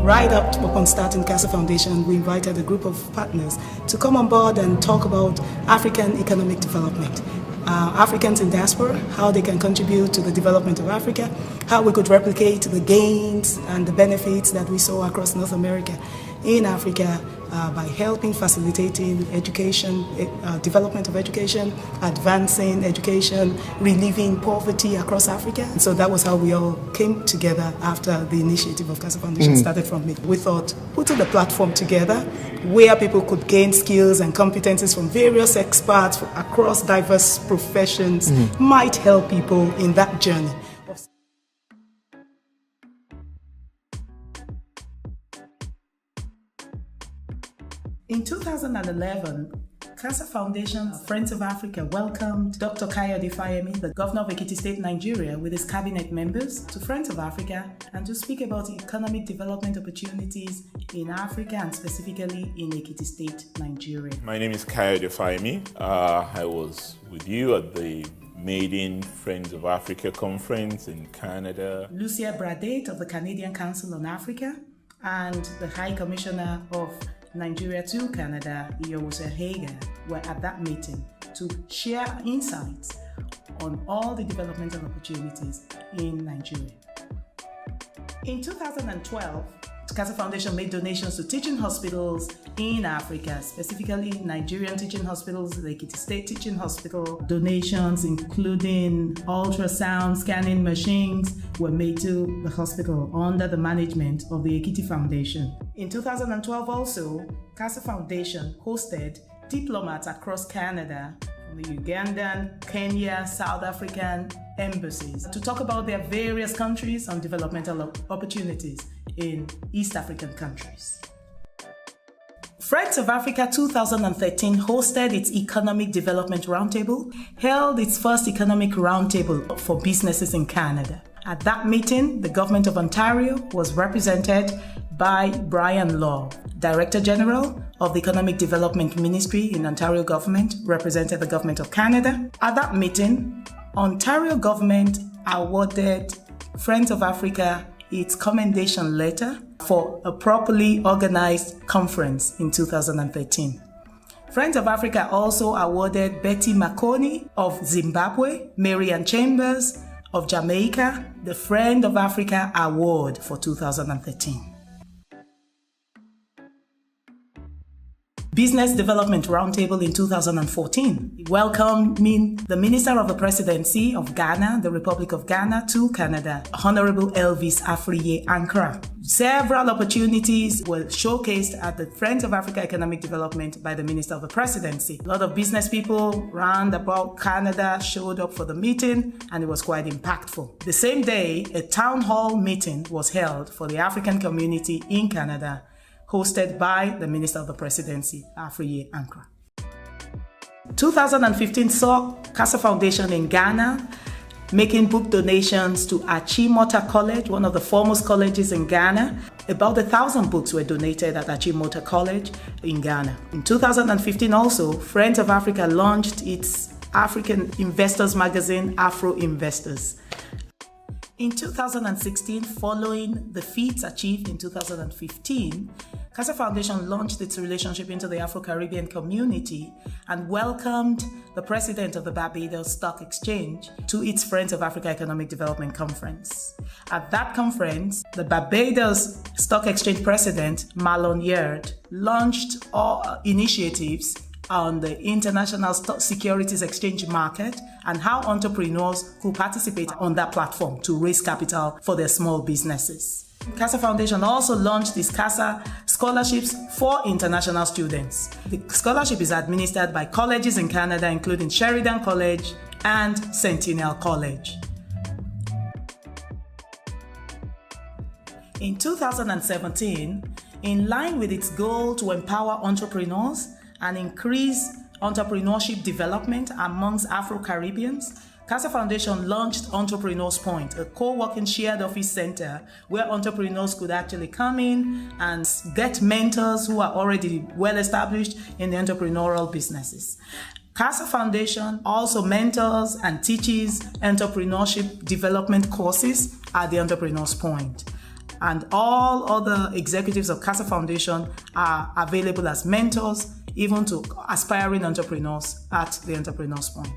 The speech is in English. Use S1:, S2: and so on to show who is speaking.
S1: Right up upon starting Casa Foundation, we invited a group of partners to come on board and talk about African economic development. Africans in diaspora, how they can contribute to the development of Africa, how we could replicate the gains and the benefits that we saw across North America in Africa by helping facilitating education, development of education, advancing education, relieving poverty across Africa. And so that was how we all came together after the initiative of Casa Foundation started from me. We thought putting the platform together where people could gain skills and competencies from various experts across diverse professions might help people in that journey. In 2011, Casa Foundation Friends of Africa welcomed Dr. Kayode Fayemi, the governor of Ekiti State, Nigeria, with his cabinet members to Friends of Africa and to speak about economic development opportunities in Africa and specifically in Ekiti State, Nigeria.
S2: My name is Kayode Fayemi. I was with you at the Maiden Friends of Africa conference in Canada.
S1: Lucia Bradate of the Canadian Council on Africa and the High Commissioner of Nigeria to Canada, Iyowose Hager, were at that meeting to share insights on all the developmental opportunities in Nigeria. In 2012, Casa Foundation made donations to teaching hospitals in Africa, specifically Nigerian teaching hospitals, the Ekiti State Teaching Hospital. Donations including ultrasound scanning machines were made to the hospital under the management of the Ekiti Foundation. In 2012 also, Casa Foundation hosted diplomats across Canada, the Ugandan, Kenya, South African embassies to talk about their various countries and developmental opportunities in East African countries. Friends of Africa 2013 hosted its Economic Development Roundtable, held its first Economic Roundtable for businesses in Canada. At that meeting, the government of Ontario was represented by Brian Law, Director General of the Economic Development Ministry in Ontario government, represented the government of Canada. At that meeting, Ontario government awarded Friends of Africa its commendation letter for a properly organized conference in 2013. Friends of Africa also awarded Betty Makoni of Zimbabwe, Marian Chambers of Jamaica, the Friend of Africa Award for 2013. Business Development Roundtable in 2014, welcoming the Minister of the Presidency of Ghana, the Republic of Ghana, to Canada, Honorable Elvis Afriye Ankara. Several opportunities were showcased at the Friends of Africa Economic Development by the Minister of the Presidency. A lot of business people round about Canada showed up for the meeting, and it was quite impactful. The same day, a town hall meeting was held for the African community in Canada, hosted by the Minister of the Presidency, Afriye Ankara. 2015 saw Casa Foundation in Ghana making book donations to Achimota College, one of the foremost colleges in Ghana. About 1,000 books were donated at Achimota College in Ghana. In 2015 also, Friends of Africa launched its African investors magazine, Afro Investors. In 2016, following the feats achieved in 2015, Casa Foundation launched its relationship into the Afro-Caribbean community and welcomed the president of the Barbados Stock Exchange to its Friends of Africa Economic Development Conference. At that conference, the Barbados Stock Exchange president, Marlon Yard, launched initiatives on the international securities exchange market and how entrepreneurs could participate on that platform to raise capital for their small businesses. Casa Foundation also launched its Casa Scholarships for international students. The scholarship is administered by colleges in Canada, including Sheridan College and Centennial College. In 2017, in line with its goal to empower entrepreneurs and increase entrepreneurship development amongst Afro-Caribbeans, Casa Foundation launched Entrepreneurs Point, a co-working shared office center where entrepreneurs could actually come in and get mentors who are already well established in the entrepreneurial businesses. Casa Foundation also mentors and teaches entrepreneurship development courses at the Entrepreneurs Point. and all other executives of Casa Foundation are available as mentors, even to aspiring entrepreneurs at the Entrepreneurs Point.